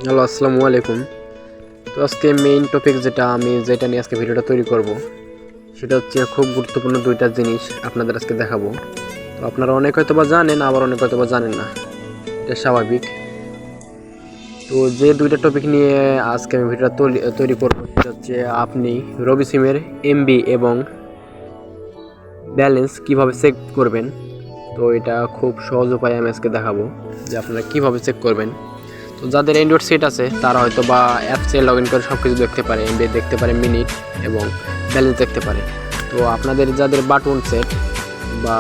Hello, আসসালামু আলাইকুম। তো আজকে মেইন টপিক যেটা নিয়ে আজকে ভিডিওটা তৈরি করব সেটা হচ্ছে খুব গুরুত্বপূর্ণ দুইটা জিনিস আপনাদের আজকে দেখাবো। তো আপনারা অনেক হয়তো বা জানেন, আবার অনেক হয়তো বা জানেন না, এটা স্বাভাবিক। তো যে দুইটা টপিক নিয়ে আজকে আমি ভিডিওটা তৈরি করবো সেটা হচ্ছে আপনি রবি সিমের এমবি এবং ব্যালেন্স কিভাবে চেক করবেন। তো এটা খুব সহজ উপায়ে আমি আজকে দেখাবো যে আপনারা কিভাবে চেক করবেন। তো যাদের অ্যান্ড্রয়েড সেট আছে তারা হয়তো বা অ্যাপসে লগ ইন করে সব কিছু দেখতে পারে, এমবি দেখতে পারে, মিনিট এবং ব্যালেন্স দেখতে পারে। তো আপনাদের যাদের বাটন সেট বা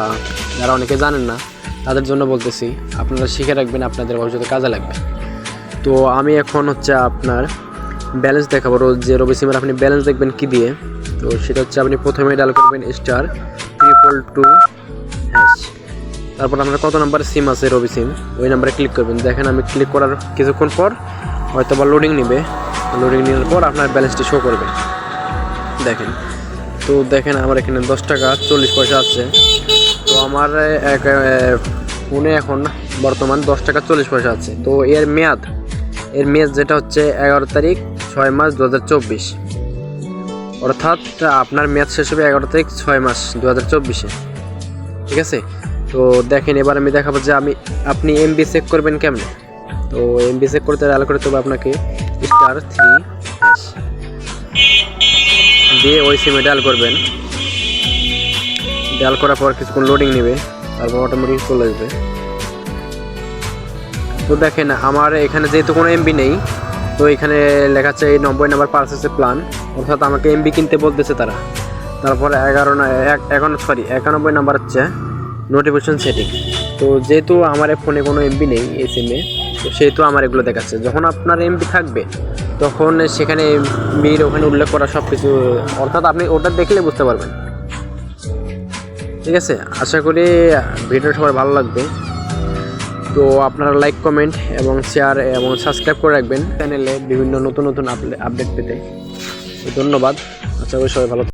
যারা অনেকে জানেন না তাদের জন্য বলতেছি, আপনারা শিখে রাখবেন, আপনাদের ভবিষ্যতে কাজে লাগবে। তো আমি এখন আপনার ব্যালেন্স দেখাবো। রবি সিমের আপনি ব্যালেন্স দেখবেন কি দিয়ে। তো সেটা হচ্ছে আপনি প্রথমে ডায়াল করবেন *222#। তারপর আপনার কত নাম্বার সিম আছে রবি সিম ওই নাম্বারে ক্লিক করবেন। দেখেন আমি ক্লিক করার কিছুক্ষণ পর হয়তো বা লোডিং নেবে, লোডিং নেওয়ার পর আপনার ব্যালেন্সটি শো করবে। দেখেন আমার এখানে 10 টাকা 40 পয়সা আছে। তো আমার ফোনে এখন বর্তমান 10 টাকা 40 পয়সা আছে। তো এর মেয়াদ যেটা হচ্ছে 11 তারিখ 6 মাস 2024, অর্থাৎ আপনার মেয়াদ শেষ হবে 11 তারিখ 6 মাস 2024-এ। ঠিক আছে। তো দেখেন এবার আমি দেখাবো যে আপনি এমবি চেক করবেন কেমনে। তো এমবি চেক করতে ডায়াল করতে হবে আপনাকে *3# দিয়ে ওই সিমে ডায়াল করবেন। ডায়াল করার পর কিছুক্ষণ লোডিং নেবে, তারপর অটোমেটিক চলে আসবে। তো দেখেন আমার এখানে যেহেতু কোনো এমবি নেই, তো এখানে লেখা আছে 90 নাম্বার পারচেসের প্ল্যান, অর্থাৎ আমাকে এমবি কিনতে বলতেছে তারা। তারপর 91 নাম্বার হচ্ছে নোটিফিকেশন সেটিং। তো যেহেতু আমার ফোনে কোনো এমবি নেই এই সিমে, তো সেহেতু আমার এগুলো দেখাচ্ছে। যখন আপনার এমবি থাকবে তখন সেখানে এমবির ওখানে উল্লেখ করা সব কিছু, অর্থাৎ আপনি ওটা দেখলে বুঝতে পারবেন। ঠিক আছে, আশা করি ভিডিওটা সবার ভালো লাগবে। তো আপনারা লাইক, কমেন্ট এবং শেয়ার এবং সাবস্ক্রাইব করে রাখবেন চ্যানেলে বিভিন্ন নতুন আপডেট পেতে। ধন্যবাদ, আশা করি সবাই ভালো।